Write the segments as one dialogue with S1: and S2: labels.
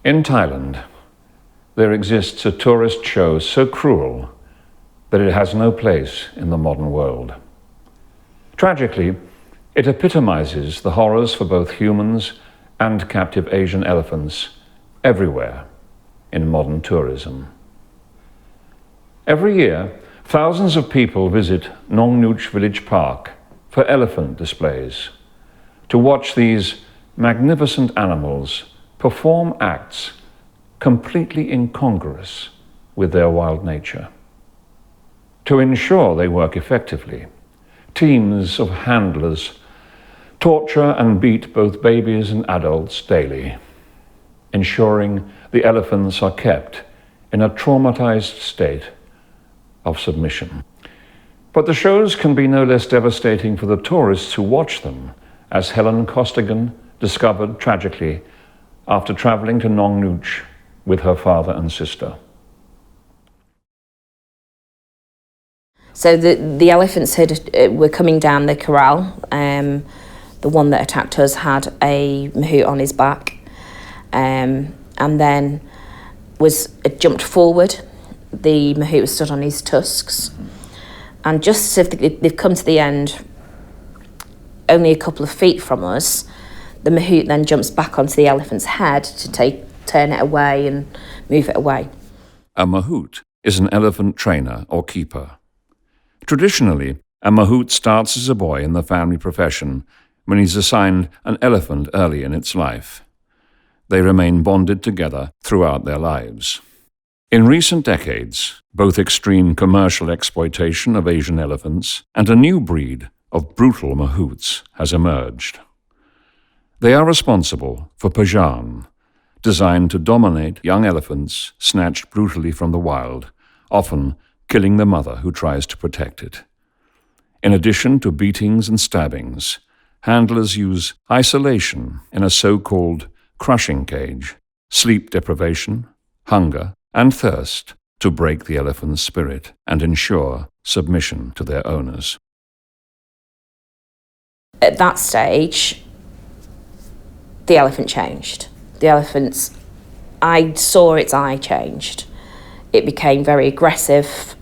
S1: In Thailand, there exists a tourist show so cruel that it has no place in the modern world. Tragically, it epitomizes the horrors for both humans and captive Asian elephants everywhere in modern tourism. Every year, thousands of people visit Nong Nooch Village Park for elephant displays to watch these magnificent animals perform acts completely incongruous with their wild nature. To ensure they work effectively, teams of handlers torture and beat both babies and adults daily, ensuring the elephants are kept in a traumatized state of submission. But the shows can be no less devastating for the tourists who watch them, as Helen Costigan discovered tragically after traveling to Nong Nooch with her father and sister.
S2: So the elephants were coming down the corral. The one that attacked us had a mahout on his back, and then jumped forward. The mahout was stood on his tusks, and just as they've come to the end, only a couple of feet from us, the mahout then jumps back onto the elephant's head to turn it away and move it away.
S1: A mahout is an elephant trainer or keeper. Traditionally, a mahout starts as a boy in the family profession when he's assigned an elephant early in its life. They remain bonded together throughout their lives. In recent decades, both extreme commercial exploitation of Asian elephants and a new breed of brutal mahouts has emerged. They are responsible for pajaan, designed to dominate young elephants snatched brutally from the wild, often killing the mother who tries to protect it. In addition to beatings and stabbings, handlers use isolation in a so-called crushing cage, sleep deprivation, hunger, and thirst to break the elephant's spirit and ensure submission to their owners.
S2: At that stage, the elephant changed. I saw its eye changed. It became very aggressive.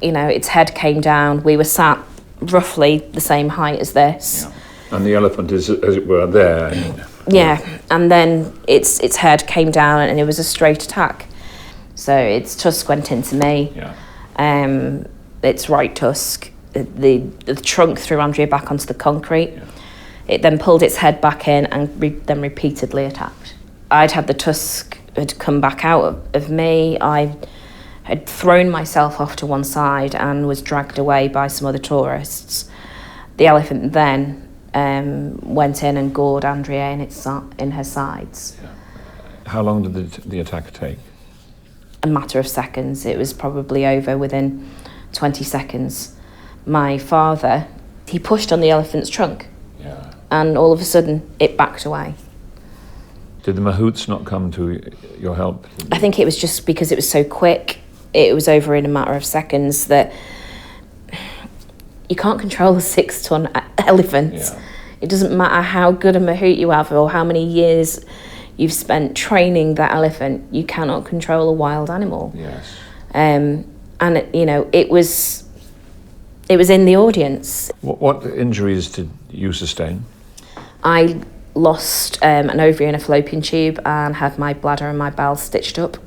S2: Its head came down. We were sat roughly the same height as this.
S1: Yeah. And the elephant is, as it were, there.
S2: Yeah, and then its head came down and it was a straight attack. So its tusk went into me.
S1: Yeah.
S2: Its right tusk, the trunk threw Andrea back onto the concrete.
S1: Yeah.
S2: It then pulled its head back in and then repeatedly attacked. I'd had the tusk had come back out of me. I had thrown myself off to one side and was dragged away by some other tourists. The elephant then went in and gored Andrea in her sides.
S1: Yeah. How long did the attack take?
S2: A matter of seconds. It was probably over within 20 seconds. My father, he pushed on the elephant's trunk.
S1: Yeah.
S2: And all of a sudden, it backed away.
S1: Did the mahouts not come to your help?
S2: I think it was just because it was so quick. It was over in a matter of seconds that you can't control a 6-ton elephant.
S1: Yeah.
S2: It doesn't matter how good a mahout you have or how many years you've spent training that elephant. You cannot control a wild animal.
S1: Yes.
S2: And it was in the audience.
S1: What injuries did you sustain?
S2: I lost an ovary and a fallopian tube and had my bladder and my bowel stitched up.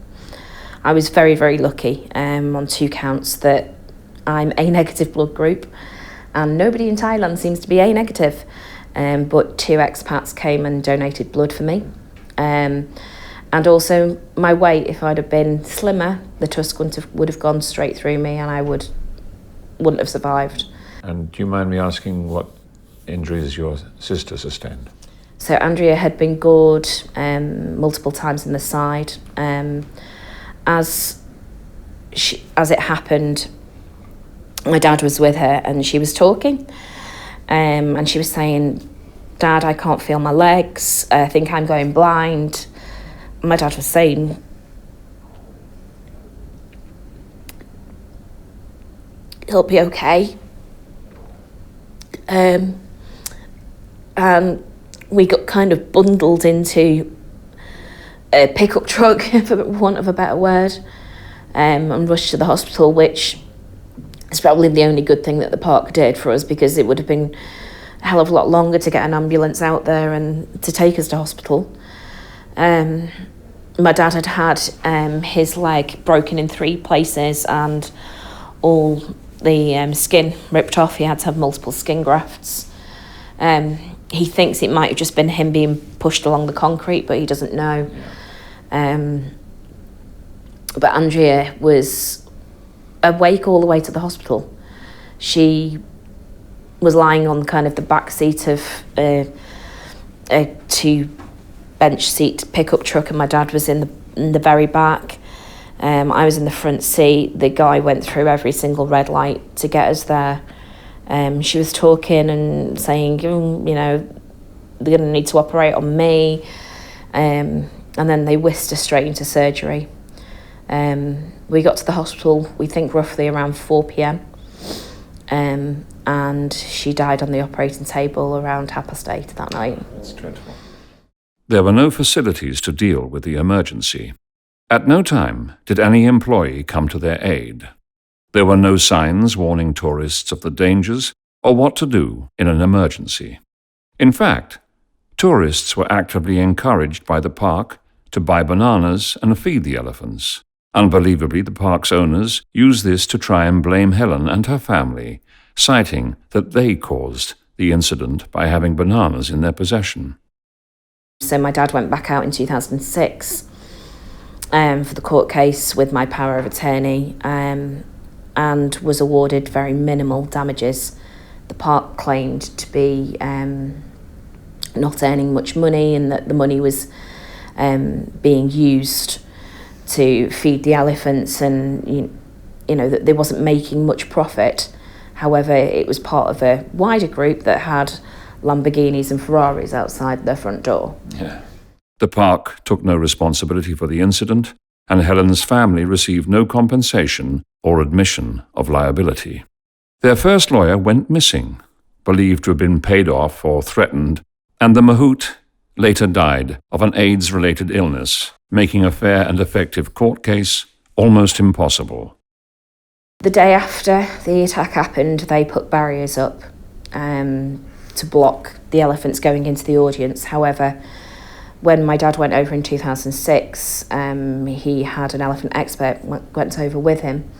S2: I was very, very lucky on 2 counts that I'm A negative blood group, and nobody in Thailand seems to be A negative. But 2 expats came and donated blood for me. And also my weight, if I'd have been slimmer, the tusk would have gone straight through me and I wouldn't have survived.
S1: And do you mind me asking what injuries your sister sustained?
S2: So Andrea had been gored multiple times in the side. As it happened, my dad was with her and she was talking. And she was saying, "Dad, I can't feel my legs. I think I'm going blind." My dad was saying, "He'll be okay." And we got kind of bundled into a pickup truck, for want of a better word, and rushed to the hospital, which is probably the only good thing that the park did for us, because it would have been a hell of a lot longer to get an ambulance out there and to take us to hospital. My dad had his leg broken in 3 places and all the skin ripped off. He had to have multiple skin grafts. He thinks it might have just been him being pushed along the concrete, but he doesn't know. But Andrea was awake all the way to the hospital. She was lying on kind of the back seat of a 2-bench seat pickup truck, and my dad was in the very back. I was in the front seat. The guy went through every single red light to get us there. She was talking and saying, you know, they're going to need to operate on me. And then they whisked her straight into surgery. We got to the hospital, we think roughly around 4 p.m. And she died on the operating table around 8:30 that night.
S1: That's dreadful. There were no facilities to deal with the emergency. At no time did any employee come to their aid. There were no signs warning tourists of the dangers or what to do in an emergency. In fact, tourists were actively encouraged by the park to buy bananas and feed the elephants. Unbelievably, the park's owners used this to try and blame Helen and her family, citing that they caused the incident by having bananas in their possession.
S2: So my dad went back out in 2006 for the court case with my power of attorney, and was awarded very minimal damages. The park claimed to be not earning much money, and that the money was being used to feed the elephants, and you know that they wasn't making much profit. However, it was part of a wider group that had Lamborghinis and Ferraris outside their front door.
S1: Yeah. The park took no responsibility for the incident, and Helen's family received no compensation or admission of liability. Their first lawyer went missing, believed to have been paid off or threatened, and the mahout later died of an AIDS-related illness, making a fair and effective court case almost impossible.
S2: The day after the attack happened, they put barriers up to block the elephants going into the audience. However, when my dad went over in 2006, he had an elephant expert went over with him,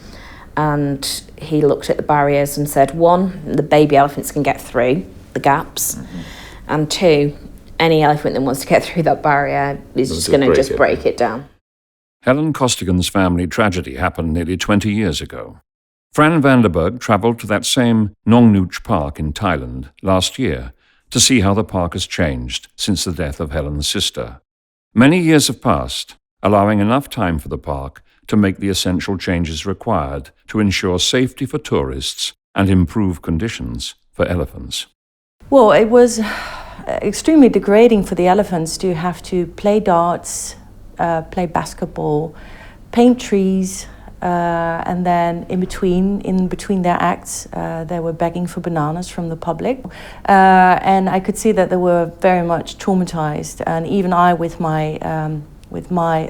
S2: and he looked at the barriers and said, 1, the baby elephants can get through the gaps, and 2, any elephant that wants to get through that barrier is just going to break it down.
S1: Helen Costigan's family tragedy happened nearly 20 years ago. Fran Vanderberg travelled to that same Nooch park in Thailand last year to see how the park has changed since the death of Helen's sister. Many years have passed, allowing enough time for the park to make the essential changes required to ensure safety for tourists and improve conditions for elephants.
S3: Well, it was extremely degrading for the elephants to have to play darts, play basketball, paint trees, and then in between their acts, they were begging for bananas from the public. And I could see that they were very much traumatized. And even I, with my,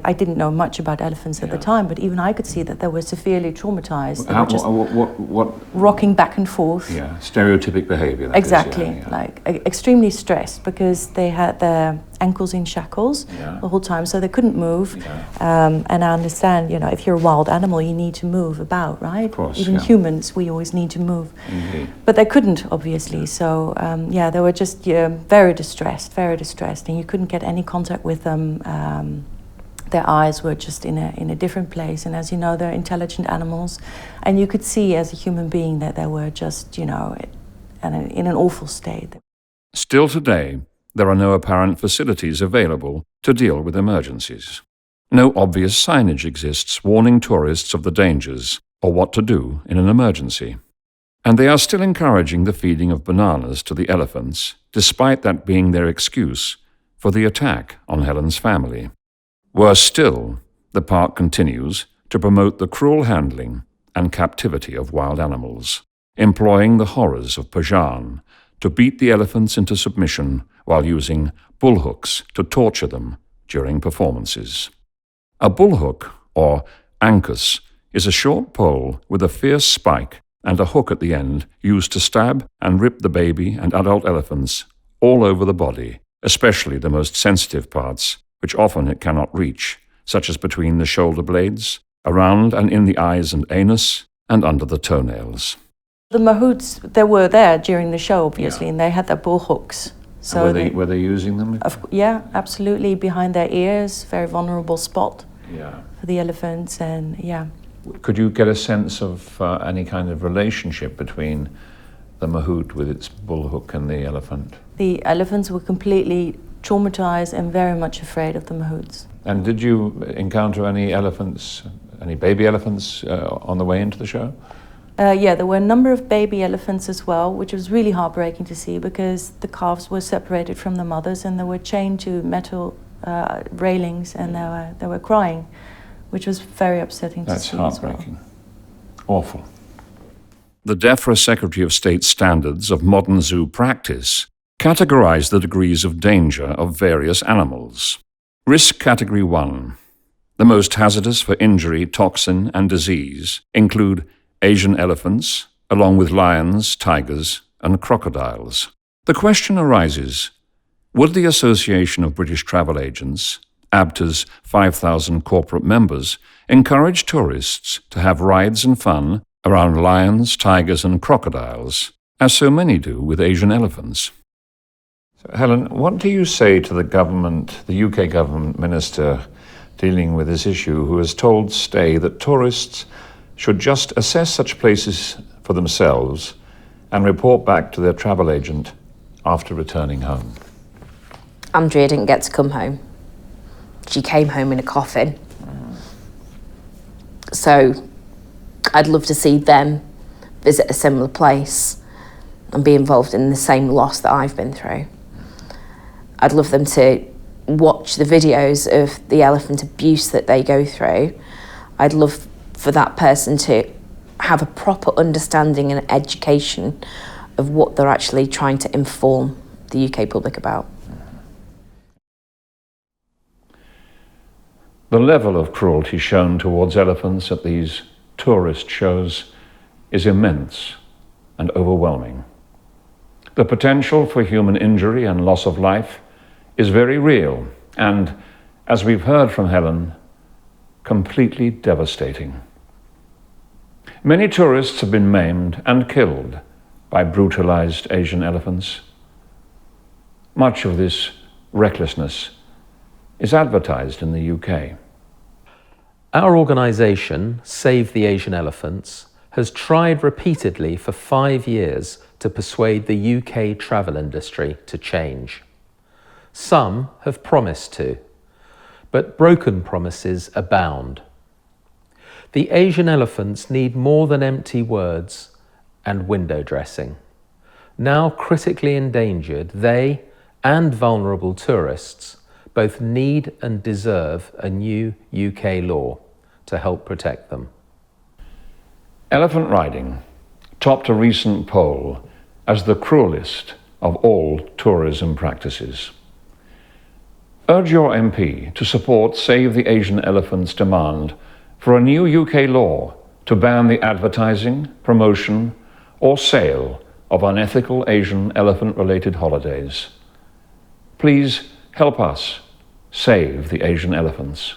S3: I didn't know much about elephants at the time, but even I could see that they were severely traumatized. They were just
S1: what
S3: rocking back and forth.
S1: Yeah, stereotypic behavior.
S3: Exactly, like extremely stressed because they had their ankles in shackles the whole time, so they couldn't move. And I understand, if you're a wild animal, you need to move about, right?
S1: Of course,
S3: even humans, we always need to move.
S1: Indeed.
S3: But they couldn't, obviously. So they were just very distressed, and you couldn't get any contact with them. Their eyes were just in a different place, and as you know, they're intelligent animals, and you could see as a human being that they were just, in an awful state.
S1: Still today, there are no apparent facilities available to deal with emergencies. No obvious signage exists warning tourists of the dangers or what to do in an emergency. And they are still encouraging the feeding of bananas to the elephants, despite that being their excuse for the attack on Helen's family. Worse still, the park continues to promote the cruel handling and captivity of wild animals, employing the horrors of pajaan to beat the elephants into submission while using bullhooks to torture them during performances. A bullhook, or ankus, is a short pole with a fierce spike and a hook at the end used to stab and rip the baby and adult elephants all over the body, especially the most sensitive parts, which often it cannot reach, such as between the shoulder blades, around and in the eyes and anus, and under the toenails.
S3: The mahouts, they were there during the show, obviously, and they had their bull hooks. So
S1: were they using them?
S3: Yeah, absolutely, behind their ears, very vulnerable spot
S1: Yeah.
S3: for the elephants, and yeah.
S1: Could you get a sense of any kind of relationship between the mahout with its bullhook and the elephant?
S3: The elephants were completely traumatized and very much afraid of the mahouts.
S1: And did you encounter any elephants, any baby elephants on the way into the show?
S3: Yeah, there were a number of baby elephants as well, which was really heartbreaking to see because the calves were separated from the mothers and they were chained to metal railings and they were crying, which was very upsetting to see.
S1: That's heartbreaking. Awful. The DEFRA Secretary of State Standards of Modern Zoo Practice categorize the degrees of danger of various animals. Risk Category 1. The most hazardous for injury, toxin, and disease include Asian elephants, along with lions, tigers, and crocodiles. The question arises, would the Association of British Travel Agents, ABTA's 5,000 corporate members, encourage tourists to have rides and fun around lions, tigers, and crocodiles, as so many do with Asian elephants? So, Helen, what do you say to the government, the UK government minister dealing with this issue, who has told Stay that tourists should just assess such places for themselves and report back to their travel agent after returning home?
S2: Andrea didn't get to come home. She came home in a coffin. So I'd love to see them visit a similar place and be involved in the same loss that I've been through. I'd love them to watch the videos of the elephant abuse that they go through. I'd love for that person to have a proper understanding and education of what they're actually trying to inform the UK public about.
S1: The level of cruelty shown towards elephants at these tourist shows is immense and overwhelming. The potential for human injury and loss of life is very real and, as we've heard from Helen, completely devastating. Many tourists have been maimed and killed by brutalized Asian elephants. Much of this recklessness is advertised in the UK.
S4: Our organisation, Save the Asian Elephants, has tried repeatedly for 5 years to persuade the UK travel industry to change. Some have promised to, but broken promises abound. The Asian elephants need more than empty words and window dressing. Now critically endangered, they and vulnerable tourists both need and deserve a new UK law to help protect them.
S1: Elephant riding topped a recent poll as the cruelest of all tourism practices. Urge your MP to support Save the Asian Elephants' demand for a new UK law to ban the advertising, promotion, or sale of unethical Asian elephant-related holidays. Please help us save the Asian elephants.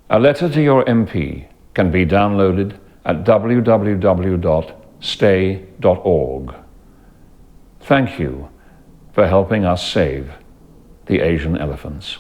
S1: A letter to your MP can be downloaded at www.stay.org. Thank you for helping us save the Asian elephants.